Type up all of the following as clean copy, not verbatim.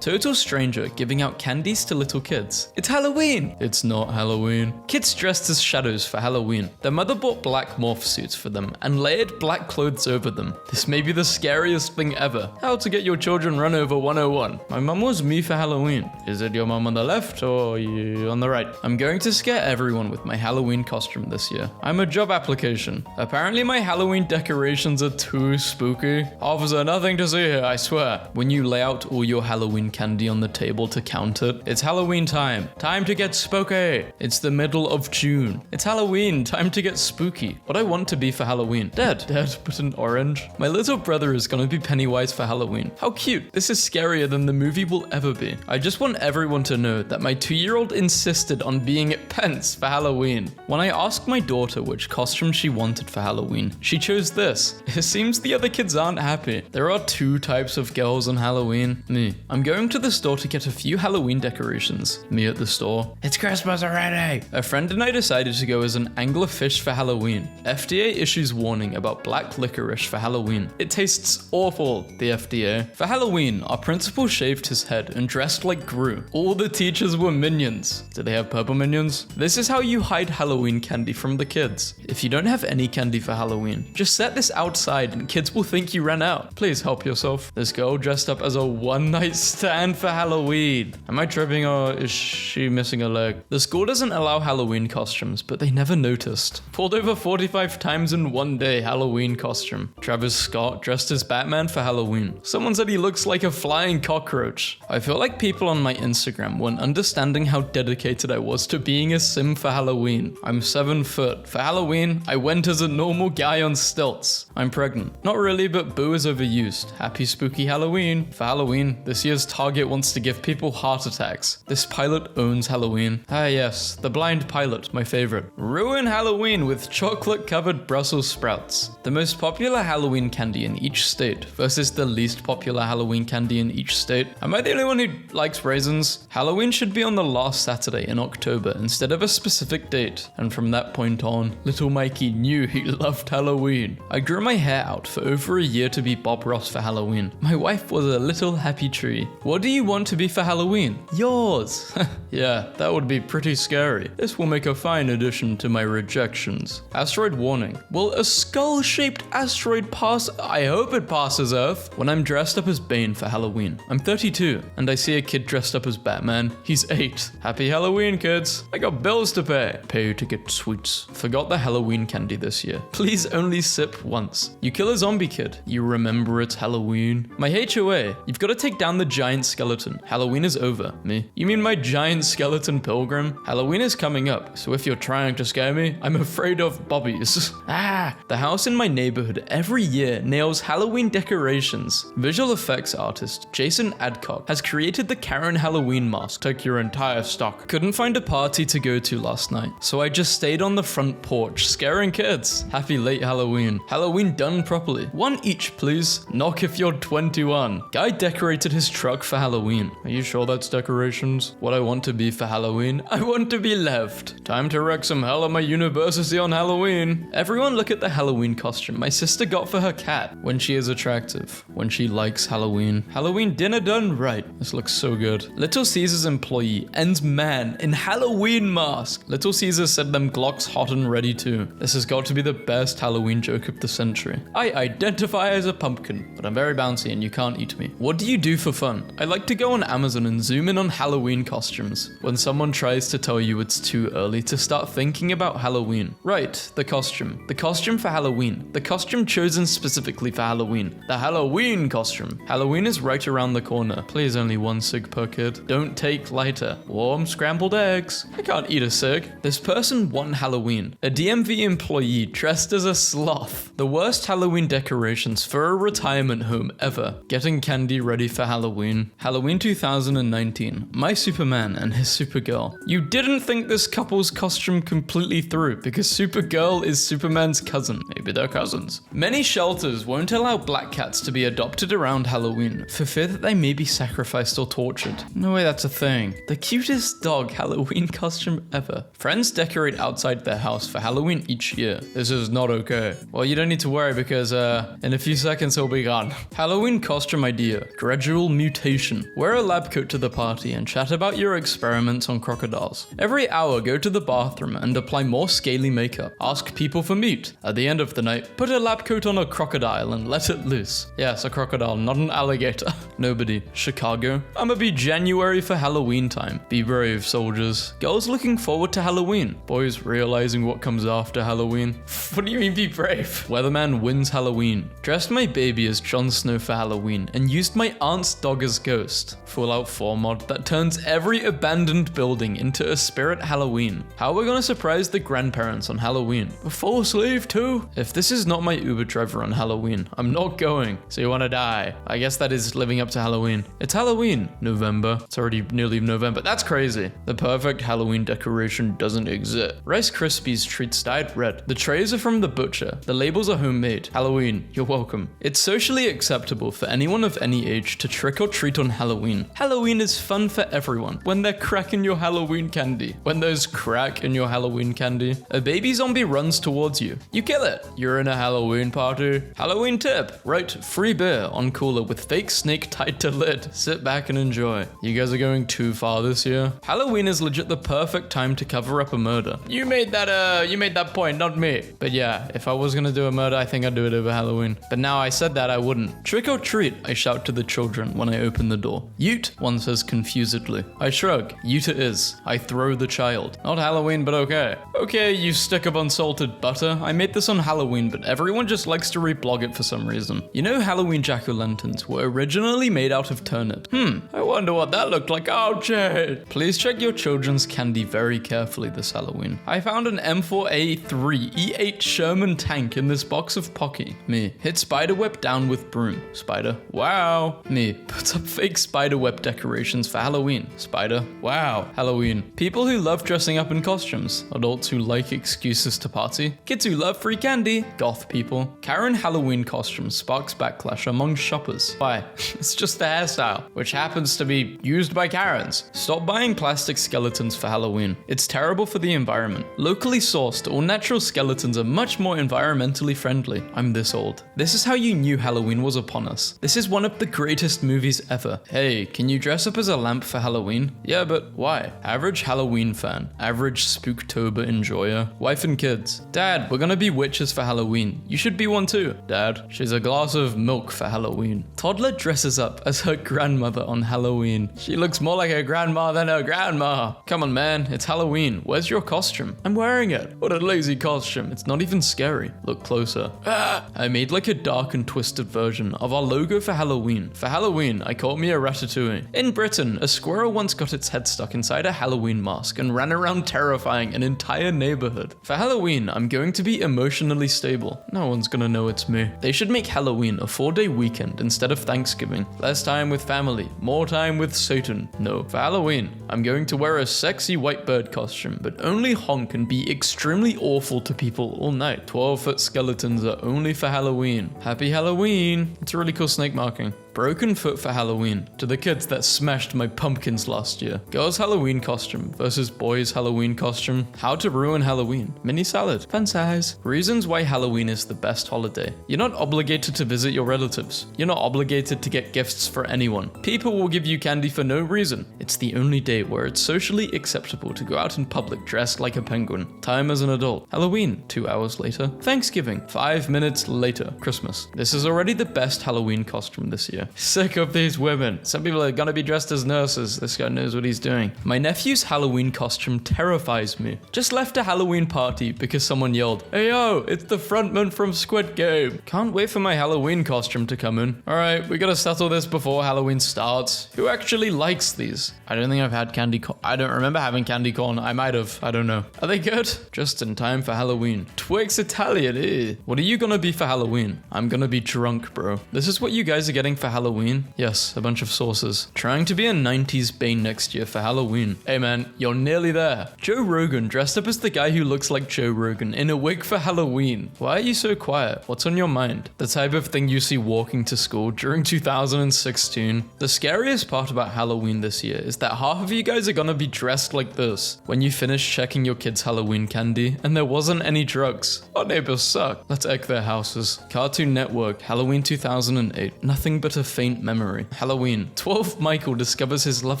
Total stranger giving out candies to little kids. It's Halloween! It's not Halloween. Kids dressed as shadows for Halloween. Their mother bought black morph suits for them and layered black clothes over them. This may be the scariest thing ever. How to get your children run over 101. My mum was me for Halloween. Is it your mum on the left or you on the right? I'm going to scare everyone with my Halloween costume this year. I'm a job application. Apparently my Halloween decorations are too spooky. Officer, nothing to see here, I swear. When you lay out all your Halloween candy on the table to count it, it's Halloween time. Time to get spooky. It's the middle of June. It's Halloween. Time to get spooky. What I want to be for Halloween. Dead, but an orange. My little brother is gonna be Pennywise for Halloween. How cute. This is scarier than the movie will ever be. I just want everyone to know that my 2-year-old insisted on being Pence for Halloween. When I asked my daughter which costume she wanted for Halloween, she chose this. It seems the other kids aren't happy. There are 2 types of girls on Halloween. Me. I'm going to the store to get a few Halloween decorations. Me at the store. It's Christmas already! A friend and I decided to go as an anglerfish for Halloween. FDA issues warning about black licorice for Halloween. It tastes awful, the FDA. For Halloween, our principal shaved his head and dressed like Gru. All the teachers were minions. Do they have purple minions? This is how you hide Halloween candy from the kids. If you don't have any candy for Halloween, just set this outside and kids will think you ran out. Please help yourself. This girl dressed up as a one-night stand for Halloween. Am I tripping or is she missing a leg? The school doesn't allow Halloween costumes, but they never noticed. Pulled over 45 times in one day Halloween costume. Travis Scott dressed as Batman for Halloween. Someone said he looks like a flying cockroach. I feel like people on my Instagram weren't understanding how dedicated I was to being a sim for Halloween. I'm 7 foot. For Halloween, I went as a normal guy on stilts. I'm pregnant. Not really, but boo is overused. Happy spooky Halloween. For Halloween, this year's Target wants to give people heart attacks. This pilot owns Halloween. Ah yes, the blind pilot, my favorite. Ruin Halloween with chocolate-covered Brussels sprouts. The most popular Halloween candy in each state versus the least popular Halloween candy in each state. Am I the only one who likes raisins? Halloween should be on the last Saturday in October instead of a specific date. And from that point on, little Mikey knew he loved Halloween. I grew my hair out for over a year to be Bob Ross for Halloween. My wife was a little happy tree. What do you want to be for Halloween? Yours. Yeah, that would be pretty scary. This will make a fine addition to my rejections. Asteroid warning. Will a skull-shaped asteroid pass? I hope it passes Earth. When I'm dressed up as Bane for Halloween. I'm 32, and I see a kid dressed up as Batman. He's 8. Happy Halloween, kids. I got bills to pay. Pay to get sweets. Forgot the Halloween candy this year. Please only sip once. You kill a zombie kid. You remember it's Halloween. My HOA. You've got to take down the giant skeleton. Halloween is over. Me. You mean my giant skeleton pilgrim? Halloween is coming up, so if you're trying to scare me, I'm afraid of bobbies. The house in my neighborhood every year nails Halloween decorations. Visual effects artist Jason Adcock has created the Karen Halloween mask. Take your entire stock. Couldn't find a party to go to last night, so I just stayed on the front porch scaring kids. Happy late Halloween. Halloween done properly. 1 each, please. Knock if you're 21. Guy decorated his truck for Halloween. Are you sure that's decorations? What I want to be for Halloween? I want to be left. Time to wreck some hell at my university on Halloween. Everyone look at the Halloween costume my sister got for her cat. When she is attractive. When she likes Halloween. Halloween dinner done right. This looks so good. Little Caesar's employee ends man in Halloween mask. Little Caesar said them Glocks hot and ready too. This has got to be the best Halloween joke of the century. I identify as a pumpkin, but I'm very bouncy and you can't eat me. What do you do for fun? I like to go on Amazon and zoom in on Halloween costumes. When someone tries to tell you it's too early to start thinking about Halloween. Right, the costume. The costume for Halloween. The costume chosen specifically for Halloween. The Halloween costume. Halloween is right around the corner. Please only 1 cig per kid. Don't take lighter. Warm scrambled eggs. I can't eat a cig. This person won Halloween. A DMV employee dressed as a sloth. The worst Halloween decorations for a retirement home ever. Getting candy ready for Halloween. Halloween 2019. My Superman and his Supergirl. You didn't think this couple's costume completely through because Supergirl is Superman's cousin. cousin. Maybe they're cousins. Many shelters won't allow black cats to be adopted around Halloween for fear that they may be sacrificed or tortured. No way that's a thing. The cutest dog Halloween costume ever. Friends decorate outside their house for Halloween each year. This is not okay. Well, you don't need to worry because in a few seconds he'll be gone. Halloween costume idea. Gradual mutation. Wear a lab coat to the party and chat about your experiments on crocodiles. Every hour go to the bathroom and apply more scaly makeup. Ask people for meat. At the end of the night, put a lab coat on a crocodile and let it loose. Yes, a crocodile, not an alligator. Nobody. Chicago. I'ma be January for Halloween time. Be brave, soldiers. Girls looking forward to Halloween. Boys realizing what comes after Halloween. What do you mean be brave? Weatherman wins Halloween. Dressed my baby as Jon Snow for Halloween and used my aunt's dog as ghost. Fallout 4 mod that turns every abandoned building into a spirit Halloween. How we're gonna surprise the grandparents on Halloween. A full sleeve too? If this is not my Uber driver on Halloween, I'm not going. So you wanna die? I guess that is living up to Halloween. It's Halloween. November. It's already nearly November. That's crazy. The perfect Halloween decoration doesn't exist. Rice Krispies treats dyed red. The trays are from the butcher. The labels are homemade. Halloween. You're welcome. It's socially acceptable for anyone of any age to trick or treat on Halloween. Halloween is fun for everyone. When they're cracking your Halloween candy. When there's crack in your Halloween candy. A baby zombie runs towards you. You kill it. You're in a Halloween party. Halloween tip. Write free beer on cooler with fake snake tied to lid. Sit back and enjoy. You guys are going too far this year. Halloween is legit the perfect time to cover up a murder. You made that point, not me. But yeah, if I was gonna do a murder, I think I'd do it over Halloween. But now I said that I wouldn't. Trick or treat, I shout to the children when I open the door. Ute, one says confusedly. I shrug. Ute it is. I throw the child. Not Halloween, but okay. Okay, you stick of unsalted butter. I made this on Halloween, but everyone just likes to reblog it for some reason. You know Halloween jack-o'-lanterns were originally made out of turnip. I wonder what that looked like. Oh, Jade. Please check your children's candy very carefully this Halloween. I found an M4A3 E8 Sherman tank in this box of Pocky. Me. Hit spiderweb down with broom. Spider. Wow. Me. Puts up fake spiderweb decorations for Halloween. Spider. Wow. Halloween. People who love dressing up in costumes. Adults who like excuses to party. Kids who love free candy. Goth people. Karen Halloween costume sparks backlash among shoppers. Why? It's just a hairstyle, which happens to be used by Karens. Stop buying plastic skeletons for Halloween. It's terrible for the environment. Locally sourced, all natural skeletons are much more environmentally friendly. I'm this old. This is how you knew Halloween was upon us. This is one of the greatest movies ever. Hey, can you dress up as a lamp for Halloween? Yeah, but why? Average Halloween fan. Average Spooktober enjoyer. Wife and kids. Dad, we're gonna be witches for Halloween. You should be one too. Dad, she's a glass of milk for Halloween. Toddler dresses up as her grandmother on Halloween. She looks more like her grandma than her grandma. Come on, man, it's Halloween. Where's your costume? I'm wearing it. What a lazy costume. It's not even scary. Look closer. I made like a dark and twisted version of our logo for Halloween. For Halloween, I caught me a ratatouille. In Britain, a squirrel once got its head stuck inside a Halloween mask and ran around terrifying an entire neighborhood. For Halloween, I'm going to be emotionally stable. No one's gonna know it's me. They should make Halloween a 4-day weekend instead of Thanksgiving. Less time with family, more time with Satan. No, for Halloween, I'm going to wear a sexy white bird costume, but only honk and be extremely awful to people all night. 12-foot skeletons are only for Halloween. Happy Halloween. It's a really cool snake marking. Broken foot for Halloween. To the kids that smashed my pumpkins last year. Girls' Halloween costume versus boys' Halloween costume. How to ruin Halloween. Mini salad. Fun size. Reasons why Halloween is the best holiday. You're not obligated to visit your relatives. You're not obligated to get gifts for anyone. People will give you candy for no reason. It's the only day where it's socially acceptable to go out in public dressed like a penguin. Time as an adult. Halloween. 2 hours later. Thanksgiving. 5 minutes later. Christmas. This is already the best Halloween costume this year. Sick of these women. Some people are gonna be dressed as nurses. This guy knows what he's doing. My nephew's Halloween costume terrifies me. Just left a Halloween party because someone yelled, "Hey yo, it's the frontman from Squid Game." Can't wait for my Halloween costume to come in. Alright, we gotta settle this before Halloween starts. Who actually likes these? I don't think I've had candy corn. I don't remember having candy corn. I might have. I don't know. Are they good? Just in time for Halloween. Twix Italian, eh? What are you gonna be for Halloween? I'm gonna be drunk, bro. This is what you guys are getting for Halloween? Yes, a bunch of sources. Trying to be a 90s Bane next year for Halloween. Hey man, you're nearly there. Joe Rogan dressed up as the guy who looks like Joe Rogan in a wig for Halloween. Why are you so quiet? What's on your mind? The type of thing you see walking to school during 2016. The scariest part about Halloween this year is that half of you guys are gonna be dressed like this when you finish checking your kids' Halloween candy and there wasn't any drugs. Our neighbors suck. Let's egg their houses. Cartoon Network, Halloween 2008. Nothing but a faint memory. Halloween. 12 Michael discovers his love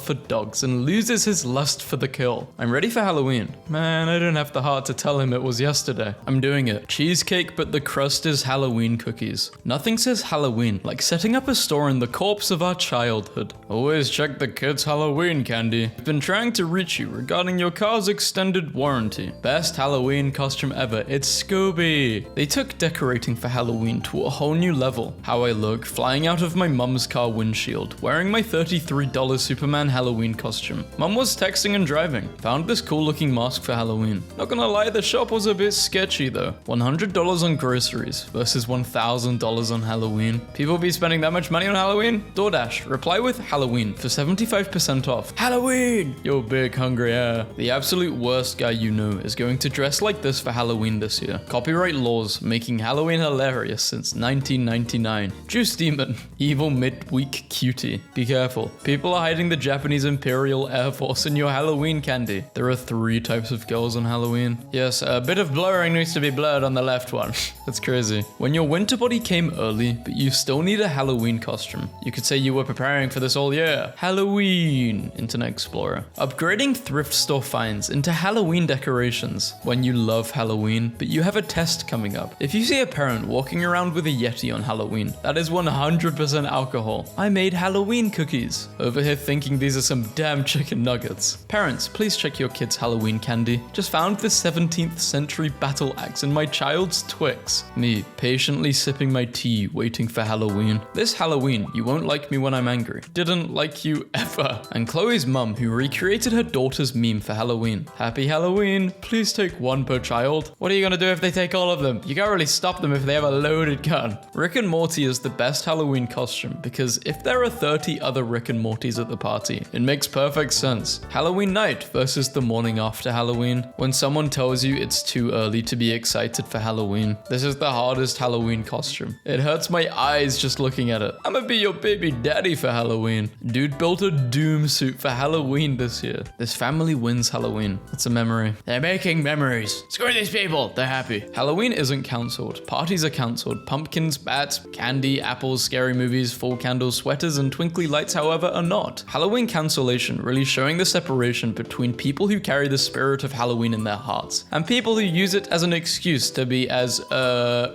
for dogs and loses his lust for the kill. I'm ready for Halloween. Man, I don't have the heart to tell him it was yesterday. I'm doing it. Cheesecake, but the crust is Halloween cookies. Nothing says Halloween like setting up a store in the corpse of our childhood. Always check the kids' Halloween candy. I've been trying to reach you regarding your car's extended warranty. Best Halloween costume ever. It's Scooby. They took decorating for Halloween to a whole new level. How I look, flying out of my mum's car windshield, wearing my $33 Superman Halloween costume. Mum was texting and driving. Found this cool looking mask for Halloween. Not gonna lie, the shop was a bit sketchy though. $100 on groceries versus $1,000 on Halloween. People be spending that much money on Halloween? DoorDash, reply with Halloween for 75% off. Halloween! Yo, big hungry air. The absolute worst guy you know is going to dress like this for Halloween this year. Copyright laws making Halloween hilarious since 1999. Juice Demon, evil midweek cutie. Be careful. People are hiding the Japanese Imperial Air Force in your Halloween candy. There are 3 types of girls on Halloween. Yes, a bit of blurring needs to be blurred on the left one. That's crazy. When your winter body came early, but you still need a Halloween costume. You could say you were preparing for this all year. Halloween, Internet Explorer. Upgrading thrift store finds into Halloween decorations. When you love Halloween, but you have a test coming up. If you see a parent walking around with a Yeti on Halloween, that is 100% alcohol. I made Halloween cookies. Over here thinking these are some damn chicken nuggets. Parents, please check your kids' Halloween candy. Just found this 17th century battle axe in my child's Twix. Me, patiently sipping my tea, waiting for Halloween. This Halloween, you won't like me when I'm angry. Didn't like you ever. And Chloe's mum, who recreated her daughter's meme for Halloween. Happy Halloween, please take 1 per child. What are you gonna do if they take all of them? You can't really stop them if they have a loaded gun. Rick and Morty is the best Halloween costume because if there are 30 other Rick and Mortys at the party, it makes perfect sense. Halloween night versus the morning after Halloween. When someone tells you it's too early to be excited for Halloween, this is the hardest Halloween costume. It hurts my eyes just looking at it. I'ma be your baby daddy for Halloween. Dude built a Doom suit for Halloween this year. This family wins Halloween. It's a memory. They're making memories. Screw these people. They're happy. Halloween isn't cancelled. Parties are cancelled. Pumpkins, bats, candy, apples, scary movies, fall candles, sweaters, and twinkly lights, however, are not. Halloween cancellation really showing the separation between people who carry the spirit of Halloween in their hearts and people who use it as an excuse to be as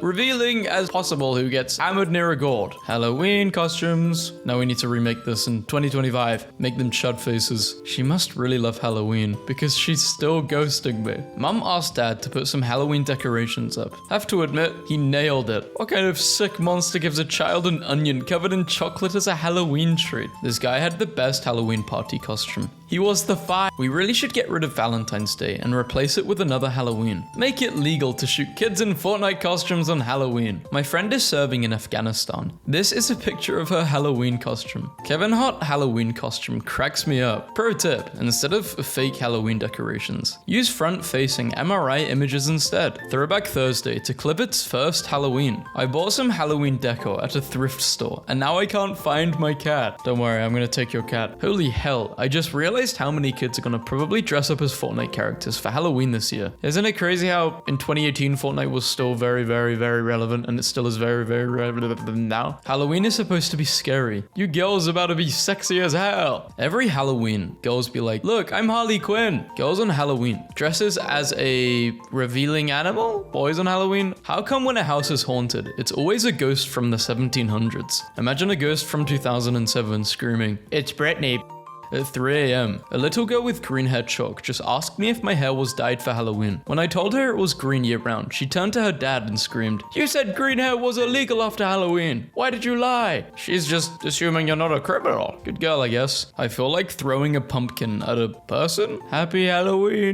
revealing as possible who gets hammered near a gourd. Halloween costumes. Now we need to remake this in 2025. Make them chud faces. She must really love Halloween because she's still ghosting me. Mum asked Dad to put some Halloween decorations up. Have to admit, he nailed it. What kind of sick monster gives a child an onion covered in chocolate as a Halloween treat? This guy had the best Halloween party costume. He was the fire. We really should get rid of Valentine's Day and replace it with another Halloween. Make it legal to shoot kids in Fortnite costumes on Halloween. My friend is serving in Afghanistan. This is a picture of her Halloween costume. Kevin Hart Halloween costume cracks me up. Pro tip, instead of fake Halloween decorations, use front-facing MRI images instead. Throwback Thursday to Clibbett's first Halloween. I bought some Halloween decor at a thrift store and now I can't find my cat. Don't worry, I'm gonna take your cat. Holy hell, I just realized how many kids are gonna probably dress up as Fortnite characters for Halloween this year. Isn't it crazy how in 2018 Fortnite was still very relevant and it still is very relevant now? Halloween is supposed to be scary. You girls are about to be sexy as hell. Every Halloween, girls be like, look, I'm Harley Quinn. Girls on Halloween dresses as a revealing animal? Boys on Halloween? How come when a house is haunted, it's always a ghost from the 1700s? Imagine a ghost from 2007 screaming, it's Britney. At 3 a.m., a little girl with green hair chalk just asked me if my hair was dyed for Halloween. When I told her it was green year-round, she turned to her dad and screamed, you said green hair was illegal after Halloween. Why did you lie? She's just assuming you're not a criminal. Good girl, I guess. I feel like throwing a pumpkin at a person. Happy Halloween.